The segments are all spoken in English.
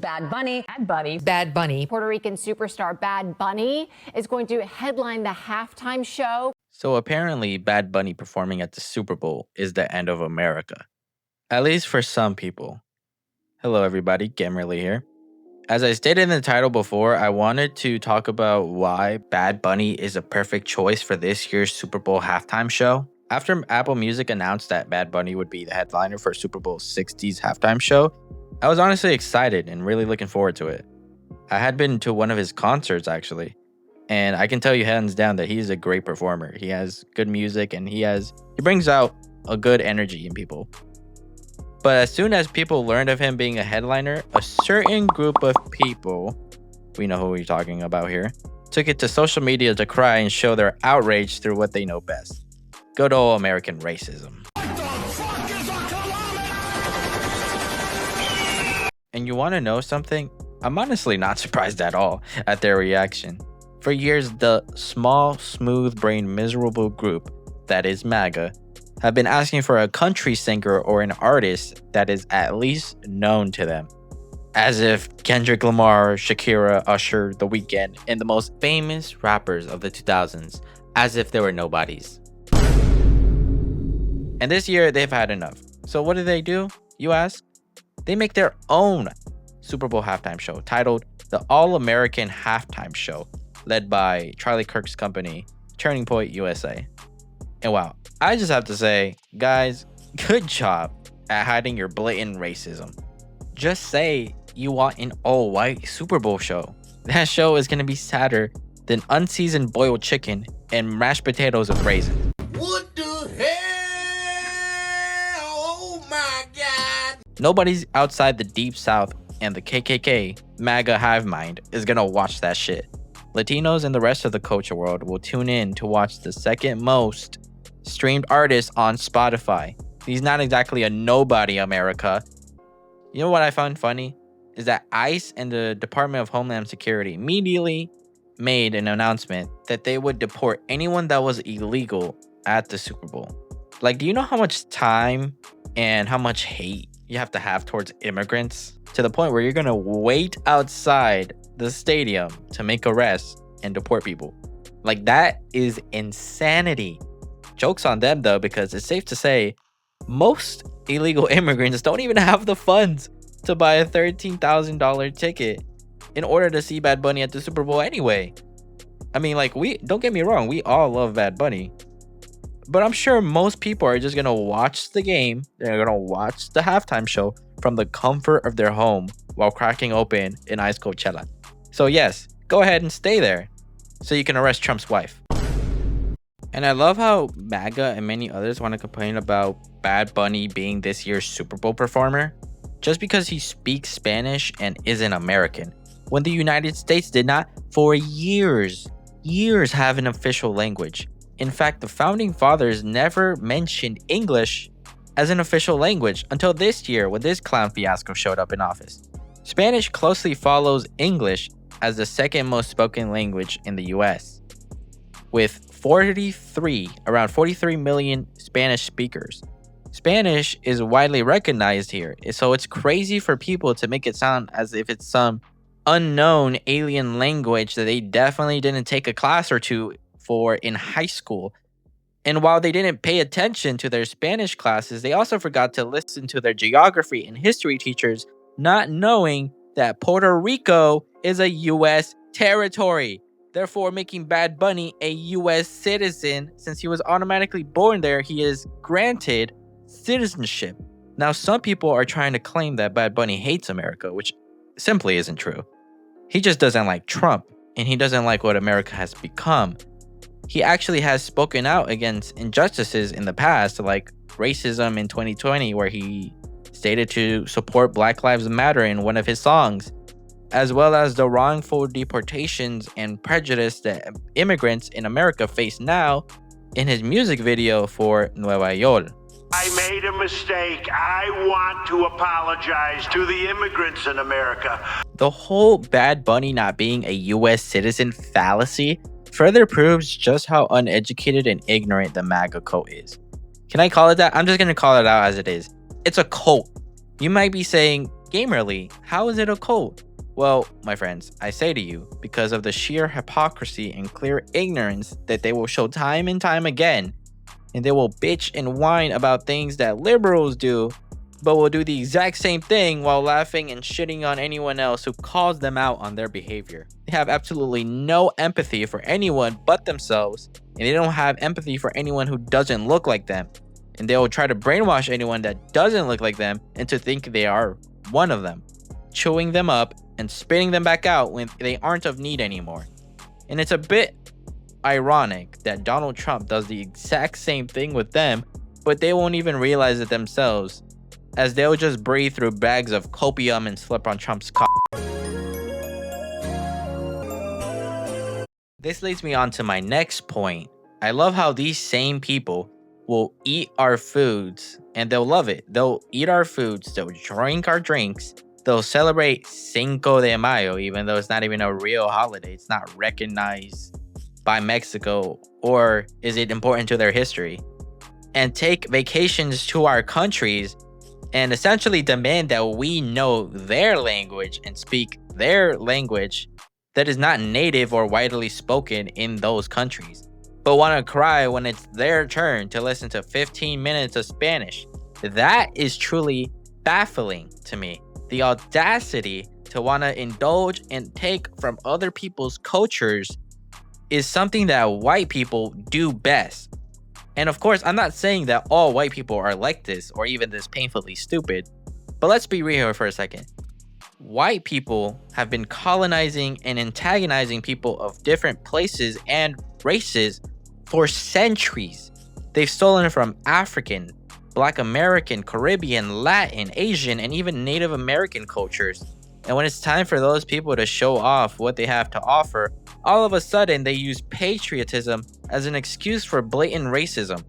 Bad Bunny. Bad Bunny. Bad Bunny. Puerto Rican superstar Bad Bunny is going to headline the halftime show. So apparently, Bad Bunny performing at the Super Bowl is the end of America. At least for some people. Hello everybody, Gamerly here. As I stated in the title before, I wanted to talk about why Bad Bunny is a perfect choice for this year's Super Bowl halftime show. After Apple Music announced that Bad Bunny would be the headliner for Super Bowl 60's halftime show, I was honestly excited and really looking forward to it. I had been to one of his concerts actually, and I can tell you hands down that he's a great performer. He has good music and he brings out a good energy in people. But as soon as people learned of him being a headliner, a certain group of people, we know who we're talking about here, took it to social media to cry and show their outrage through what they know best. Good old American racism. And you want to know something? I'm honestly not surprised at all at their reaction. For years, the small, smooth-brained, miserable group that is MAGA have been asking for a country singer or an artist that is at least known to them. As if Kendrick Lamar, Shakira, Usher, The Weeknd, and the most famous rappers of the 2000s, as if they were nobodies. And this year, they've had enough. So what do? You ask? They make their own Super Bowl halftime show titled the All-American Halftime Show, led by Charlie Kirk's company, Turning Point USA. And wow, I just have to say, guys, good job at hiding your blatant racism. Just say you want an all-white Super Bowl show. That show is going to be sadder than unseasoned boiled chicken and mashed potatoes with raisins. What the hell? Oh my God. Nobody's outside the Deep South and the KKK, MAGA hive mind, is going to watch that shit. Latinos and the rest of the culture world will tune in to watch the second most streamed artist on Spotify. He's not exactly a nobody, America. You know what I found funny? Is that ICE and the Department of Homeland Security immediately made an announcement that they would deport anyone that was illegal at the Super Bowl. Like, do you know how much time and how much hate you have to have towards immigrants? To the point where you're gonna wait outside the stadium to make arrests and deport people. Like, that is insanity. Joke's on them though, because it's safe to say most illegal immigrants don't even have the funds to buy a $13,000 ticket in order to see Bad Bunny at the Super Bowl anyway. I mean, like, don't get me wrong, we all love Bad Bunny, but I'm sure most people are just gonna watch the game, they're gonna watch the halftime show from the comfort of their home while cracking open an ice Coachella. So yes, go ahead and stay there so you can arrest Trump's wife. And I love how MAGA and many others want to complain about Bad Bunny being this year's Super Bowl performer just because he speaks Spanish and isn't American, when the United States did not for years have an official language. In fact, the founding fathers never mentioned English as an official language until this year when this clown fiasco showed up in office. Spanish closely follows English as the second most spoken language in the US, with around 43 million Spanish speakers. Spanish is widely recognized here, so it's crazy for people to make it sound as if it's some unknown alien language that they definitely didn't take a class or two for in high school. And while they didn't pay attention to their Spanish classes, they also forgot to listen to their geography and history teachers, not knowing that Puerto Rico is a US territory, therefore making Bad Bunny a US citizen. Since he was automatically born there, he is granted citizenship. Now, some people are trying to claim that Bad Bunny hates America, which simply isn't true. He just doesn't like Trump, and he doesn't like what America has become. He actually has spoken out against injustices in the past, like racism in 2020, where he stated to support Black Lives Matter in one of his songs, as well as the wrongful deportations and prejudice that immigrants in America face now in his music video for Nueva York. I made a mistake. I want to apologize to the immigrants in America. The whole Bad Bunny not being a US citizen fallacy further proves just how uneducated and ignorant the MAGA cult is. Can I call it that? I'm just going to call it out as it is. It's a cult. You might be saying, Gamerly, how is it a cult? Well, my friends, I say to you, because of the sheer hypocrisy and clear ignorance that they will show time and time again, and they will bitch and whine about things that liberals do, but will do the exact same thing while laughing and shitting on anyone else who calls them out on their behavior. They have absolutely no empathy for anyone but themselves, and they don't have empathy for anyone who doesn't look like them. And they will try to brainwash anyone that doesn't look like them into thinking they are one of them, chewing them up and spitting them back out when they aren't of need anymore. And it's a bit ironic that Donald Trump does the exact same thing with them, but they won't even realize it themselves, as they'll just breathe through bags of copium and slip on Trump's cock. This leads me on to my next point. I love how these same people will eat our foods and they'll love it. They'll eat our foods, they'll drink our drinks, they'll celebrate Cinco de Mayo, even though it's not even a real holiday. It's not recognized by Mexico, or is it important to their history? And take vacations to our countries and essentially demand that we know their language and speak their language that is not native or widely spoken in those countries, but want to cry when it's their turn to listen to 15 minutes of Spanish. That is truly baffling to me. The audacity to want to indulge and take from other people's cultures is something that white people do best. And of course, I'm not saying that all white people are like this or even this painfully stupid, but let's be real here for a second. White people have been colonizing and antagonizing people of different places and races for centuries. They've stolen from African, Black American, Caribbean, Latin, Asian, and even Native American cultures. And when it's time for those people to show off what they have to offer, all of a sudden they use patriotism as an excuse for blatant racism.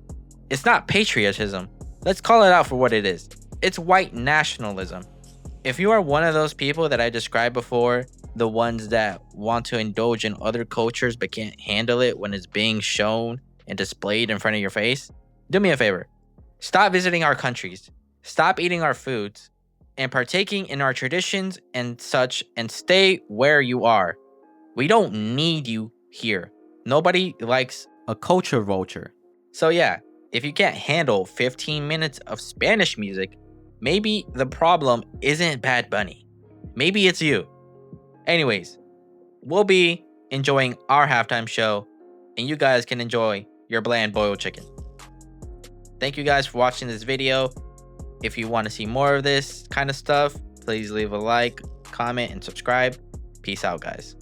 It's not patriotism. Let's call it out for what it is. It's white nationalism. If you are one of those people that I described before, the ones that want to indulge in other cultures but can't handle it when it's being shown and displayed in front of your face, do me a favor. Stop visiting our countries, stop eating our foods, and partaking in our traditions and such, and stay where you are. We don't need you here. Nobody likes a culture vulture. So yeah, if you can't handle 15 minutes of Spanish music, maybe the problem isn't Bad Bunny. Maybe it's you. Anyways, we'll be enjoying our halftime show, and you guys can enjoy your bland boiled chicken. Thank you guys for watching this video. If you want to see more of this kind of stuff, please leave a like, comment, and subscribe. Peace out, guys.